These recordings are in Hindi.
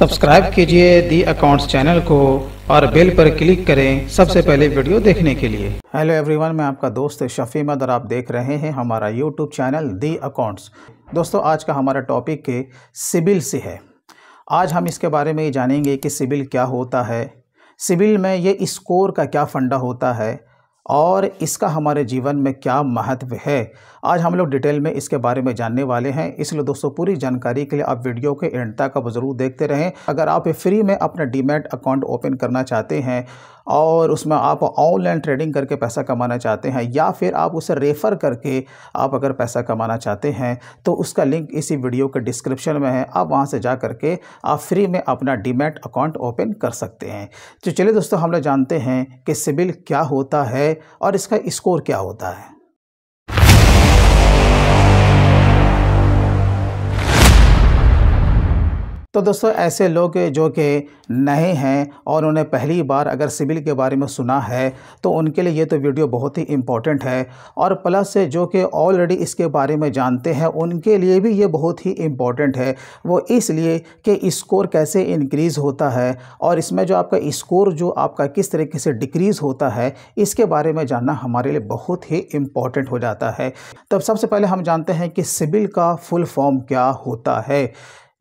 सब्सक्राइब कीजिए दी अकाउंट्स चैनल को और बेल पर क्लिक करें सबसे पहले वीडियो देखने के लिए। हेलो एवरीवन, मैं आपका दोस्त शफी अहमद और आप देख रहे हैं हमारा यूट्यूब चैनल दी अकाउंट्स। दोस्तों, आज का हमारा टॉपिक सिबिल से है। आज हम इसके बारे में जानेंगे कि सिबिल क्या होता है, सिबिल में ये स्कोर का क्या फंडा होता है और इसका हमारे जीवन में क्या महत्व है। आज हम लोग डिटेल में इसके बारे में जानने वाले हैं, इसलिए दोस्तों पूरी जानकारी के लिए आप वीडियो के एंड तक आप ज़रूर देखते रहें। अगर आप फ्री में अपना डीमैट अकाउंट ओपन करना चाहते हैं और उसमें आप ऑनलाइन ट्रेडिंग करके पैसा कमाना चाहते हैं या फिर आप उसे रेफ़र करके आप अगर पैसा कमाना चाहते हैं तो उसका लिंक इसी वीडियो के डिस्क्रिप्शन में है। आप वहां से जा करके आप फ्री में अपना डीमैट अकाउंट ओपन कर सकते हैं। तो चलिए दोस्तों, हम लोग जानते हैं कि सिबिल क्या होता है और इसका स्कोर क्या होता है। तो दोस्तों, ऐसे लोग जो कि नए हैं और उन्हें पहली बार अगर सिबिल के बारे में सुना है तो उनके लिए ये तो वीडियो बहुत ही इम्पोर्टेंट है, और प्लस से जो कि ऑलरेडी इसके बारे में जानते हैं उनके लिए भी ये बहुत ही इम्पोर्टेंट है। वो इसलिए कि स्कोर कैसे इंक्रीज़ होता है और इसमें जो आपका स्कोर जो आपका किस तरीके से डिक्रीज़ होता है, इसके बारे में जानना हमारे लिए बहुत ही इम्पोर्टेंट हो जाता है। तब सबसे पहले हम जानते हैं कि सिबिल का फुल फॉर्म क्या होता है।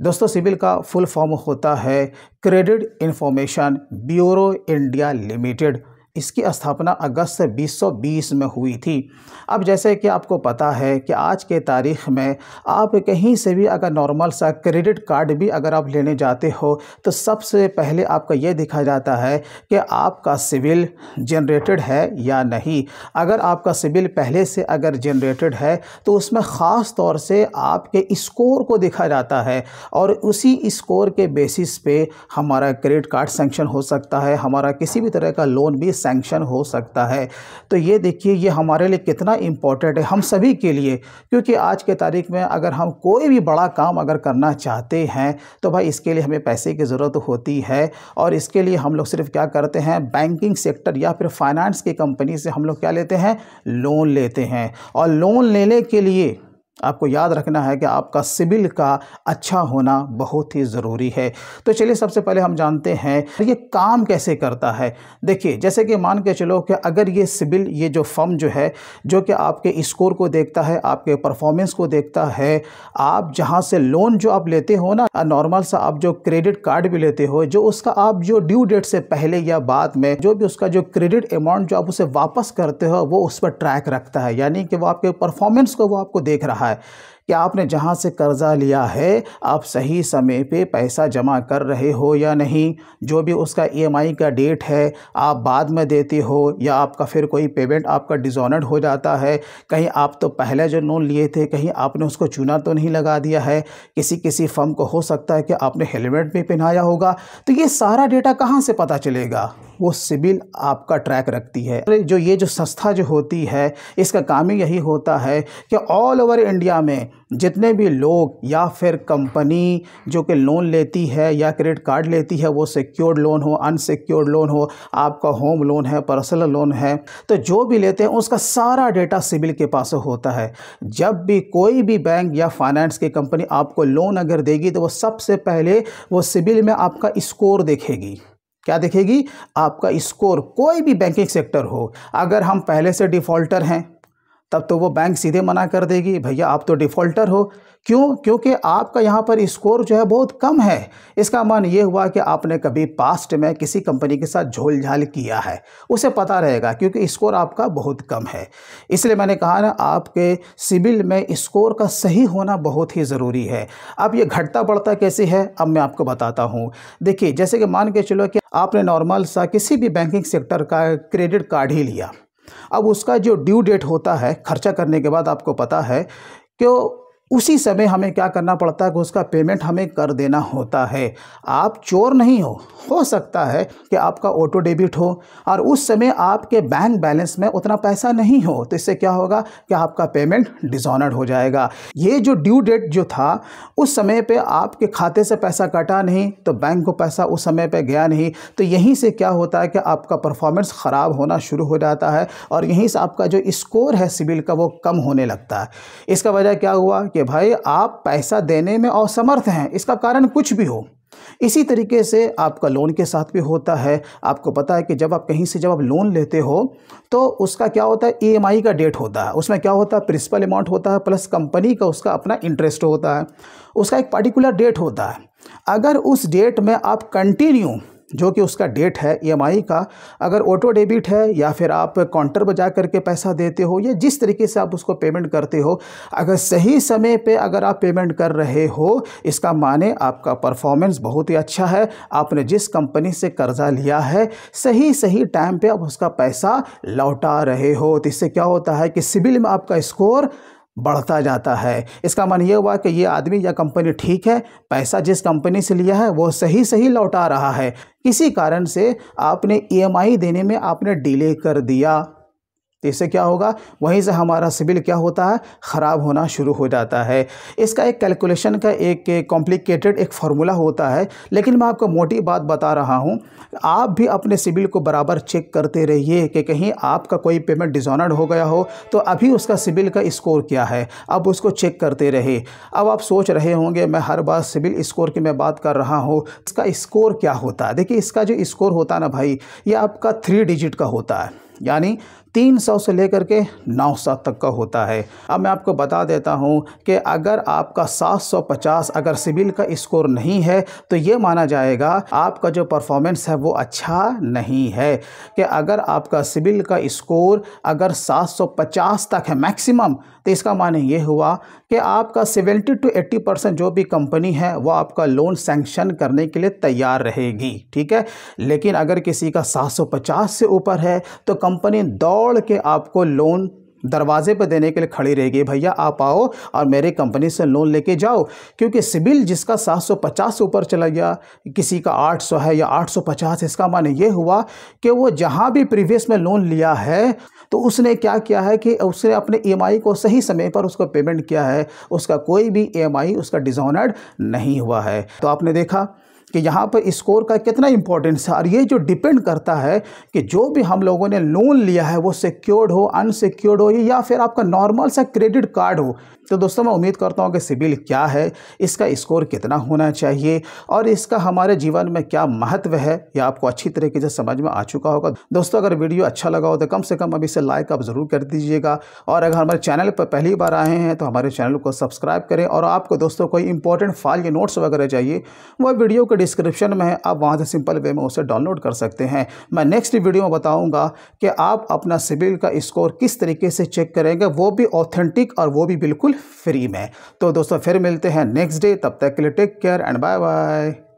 दोस्तों, सिबिल का फुल फॉर्म होता है credit information bureau India limited. इसकी स्थापना अगस्त 2020 में हुई थी। अब जैसे कि आपको पता है कि आज के तारीख़ में आप कहीं से भी अगर नॉर्मल सा क्रेडिट कार्ड भी अगर आप लेने जाते हो तो सबसे पहले आपका ये दिखा जाता है कि आपका सिबिल जनरेटेड है या नहीं। अगर आपका सिबिल पहले से अगर जनरेटेड है तो उसमें ख़ास तौर से आपके स्कोर को देखा जाता है और उसी स्कोर के बेसिस पे हमारा क्रेडिट कार्ड सैंक्शन हो सकता है, हमारा किसी भी तरह का लोन भी सैंक्शन हो सकता है। तो ये देखिए, ये हमारे लिए कितना इम्पोर्टेंट है हम सभी के लिए, क्योंकि आज के तारीख में अगर हम कोई भी बड़ा काम अगर करना चाहते हैं तो भाई इसके लिए हमें पैसे की ज़रूरत होती है। और इसके लिए हम लोग सिर्फ क्या करते हैं, बैंकिंग सेक्टर या फिर फाइनेंस की कंपनी से हम लोग क्या लेते हैं, लोन लेते हैं। और लोन लेने के लिए आपको याद रखना है कि आपका सिबिल का अच्छा होना बहुत ही ज़रूरी है। तो चलिए सबसे पहले हम जानते हैं ये काम कैसे करता है। देखिए, जैसे कि मान के चलो कि अगर ये सिबिल ये जो फर्म जो है जो कि आपके स्कोर को देखता है, आपके परफॉर्मेंस को देखता है, आप जहां से लोन जो आप लेते हो ना, नॉर्मल सा आप जो क्रेडिट कार्ड भी लेते हो, जो उसका आप जो ड्यू डेट से पहले या बाद में जो भी उसका जो क्रेडिट अमाउंट जो आप उसे वापस करते हो वो उस पर ट्रैक रखता है। यानी कि वो आपके परफॉर्मेंस को वो आपको देख रहा है कि आपने जहां से कर्जा लिया है आप सही समय पे पैसा जमा कर रहे हो या नहीं। जो भी उसका ईएमआई का डेट है आप बाद में देते हो या आपका फिर कोई पेमेंट आपका डिसऑनर्ड हो जाता है। कहीं आप तो पहले जो लोन लिए थे कहीं आपने उसको चूना तो नहीं लगा दिया है। किसी फर्म को हो सकता है कि आपने हेलमेट भी पहनाया होगा। तो ये सारा डेटा कहाँ से पता चलेगा, वो सिबिल आपका ट्रैक रखती है। जो ये जो संस्था जो होती है इसका काम ही यही होता है कि ऑल ओवर इंडिया में जितने भी लोग या फिर कंपनी जो कि लोन लेती है या क्रेडिट कार्ड लेती है, वो सिक्योर्ड लोन हो, अनसिक्योर्ड लोन हो, आपका होम लोन है, पर्सनल लोन है, तो जो भी लेते हैं उसका सारा डेटा सिबिल के पास होता है। जब भी कोई भी बैंक या फाइनेंस की कंपनी आपको लोन अगर देगी तो वो सबसे पहले वो सिबिल में आपका स्कोर देखेगी। क्या देखेगी? आपका स्कोर। कोई भी बैंकिंग सेक्टर हो, अगर हम पहले से डिफ़ॉल्टर हैं तब तो वो बैंक सीधे मना कर देगी, भैया आप तो डिफ़ॉल्टर हो। क्यों? क्योंकि आपका यहाँ पर स्कोर जो है बहुत कम है। इसका मान ये हुआ कि आपने कभी पास्ट में किसी कंपनी के साथ झोल झाल किया है, उसे पता रहेगा क्योंकि स्कोर आपका बहुत कम है। इसलिए मैंने कहा ना, आपके सिबिल में स्कोर का सही होना बहुत ही ज़रूरी है। अब ये घटता बढ़ता कैसे है, अब मैं आपको बताता हूँ। देखिए, जैसे कि मान के चलो कि आपने नॉर्मल सा किसी भी बैंकिंग सेक्टर का क्रेडिट कार्ड ही लिया। अब उसका जो ड्यू डेट होता है खर्चा करने के बाद आपको पता है कि उसी समय हमें क्या करना पड़ता है कि उसका पेमेंट हमें कर देना होता है। आप चोर नहीं हो सकता है कि आपका ऑटो डेबिट हो और उस समय आपके बैंक बैलेंस में उतना पैसा नहीं हो, तो इससे क्या होगा कि आपका पेमेंट डिसऑनर्ड हो जाएगा। ये जो ड्यू डेट जो था उस समय पे आपके खाते से पैसा कटा नहीं तो बैंक को पैसा उस समय पे गया नहीं, तो यहीं से क्या होता है कि आपका परफॉर्मेंस ख़राब होना शुरू हो जाता है और यहीं से आपका जो स्कोर है सिबिल का वो कम होने लगता है। इसका वजह क्या हुआ कि भाई आप पैसा देने में असमर्थ हैं। इसका कारण कुछ भी हो, इसी तरीके से आपका लोन के साथ भी होता है। आपको पता है कि जब आप कहीं से जब आप लोन लेते हो तो उसका क्या होता है, ईएमआई का डेट होता है। उसमें क्या होता है, प्रिंसिपल अमाउंट होता है प्लस कंपनी का उसका अपना इंटरेस्ट होता है। उसका एक पर्टिकुलर डेट होता है। अगर उस डेट में आप कंटिन्यू, जो कि उसका डेट है ईएमआई का, अगर ऑटो डेबिट है या फिर आप काउंटर पर जा करके पैसा देते हो या जिस तरीके से आप उसको पेमेंट करते हो, अगर सही समय पे अगर आप पेमेंट कर रहे हो, इसका माने आपका परफॉर्मेंस बहुत ही अच्छा है। आपने जिस कंपनी से कर्जा लिया है सही टाइम पे आप उसका पैसा लौटा रहे हो। तो इससे क्या होता है कि सिबिल में आपका स्कोर बढ़ता जाता है। इसका मतलब ये हुआ कि ये आदमी या कंपनी ठीक है, पैसा जिस कंपनी से लिया है वो सही लौटा रहा है। किसी कारण से आपने ईएमआई देने में आपने डिले कर दिया, तो इससे क्या होगा, वहीं से हमारा सिबिल क्या होता है, ख़राब होना शुरू हो जाता है। इसका एक कैलकुलेशन का एक कॉम्प्लिकेटेड एक फार्मूला होता है, लेकिन मैं आपको मोटी बात बता रहा हूँ। आप भी अपने सिबिल को बराबर चेक करते रहिए कि कहीं आपका कोई पेमेंट डिसऑनर्ड हो गया हो तो अभी उसका सिबिल का स्कोर क्या है, अब उसको चेक करते रहे। अब आप सोच रहे होंगे मैं हर बार सिबिल स्कोर की मैं बात कर रहा हूँ, इसका स्कोर क्या होता है। देखिए, इसका जो स्कोर होता है ना भाई, ये आपका 3 डिजिट का होता है, यानी 300 से लेकर के 900 तक का होता है। अब मैं आपको बता देता हूं कि अगर आपका 750 अगर सिबिल का स्कोर नहीं है तो ये माना जाएगा आपका जो परफॉर्मेंस है वो अच्छा नहीं है। कि अगर आपका सिबिल का स्कोर अगर 750 तक है मैक्सिमम, तो इसका माने ये हुआ कि आपका 70 to 80% जो भी कंपनी है वो आपका लोन सैंक्शन करने के लिए तैयार रहेगी, ठीक है। लेकिन अगर किसी का 750 से ऊपर है तो कंपनी दौड़ के आपको लोन दरवाजे पर देने के लिए खड़ी रहेगी, भैया आप आओ और मेरे कंपनी से लोन लेके जाओ। क्योंकि सिबिल जिसका 750 से ऊपर चला गया, किसी का 800 है या 850, इसका माने ये हुआ कि वो जहाँ भी प्रीवियस में लोन लिया है तो उसने क्या किया है कि उसने अपने ईएमआई को सही समय पर उसको पेमेंट किया है, उसका कोई भी ईएमआई उसका डिसऑनर्ड नहीं हुआ है। तो आपने देखा कि यहाँ पर स्कोर का कितना इंपॉर्टेंस है। और ये जो डिपेंड करता है कि जो भी हम लोगों ने लोन लिया है वो सिक्योर्ड हो, अनसिक्योर्ड हो या फिर आपका नॉर्मल सा क्रेडिट कार्ड हो। तो दोस्तों, मैं उम्मीद करता हूँ कि सिबिल क्या है, इसका स्कोर कितना होना चाहिए और इसका हमारे जीवन में क्या महत्व है, यह आपको अच्छी तरीके से समझ में आ चुका होगा। दोस्तों, अगर वीडियो अच्छा लगा हो तो कम से कम अभी इसे लाइक आप ज़रूर कर दीजिएगा। और अगर हमारे चैनल पर पहली बार आए हैं तो हमारे चैनल को सब्सक्राइब करें। और आपको दोस्तों कोई इंपॉर्टेंट फाइल या नोट्स वगैरह चाहिए, वह वीडियो के डिस्क्रिप्शन में है, आप वहाँ से सिंपल वे में उसे डाउनलोड कर सकते हैं। मैं नेक्स्ट वीडियो में बताऊँगा कि आप अपना सिबिल का स्कोर किस तरीके से चेक करेंगे, वो भी ऑथेंटिक और वो भी बिल्कुल फ्री में। तो दोस्तों, फिर मिलते हैं नेक्स्ट डे, तब तक के लिए take care and bye bye.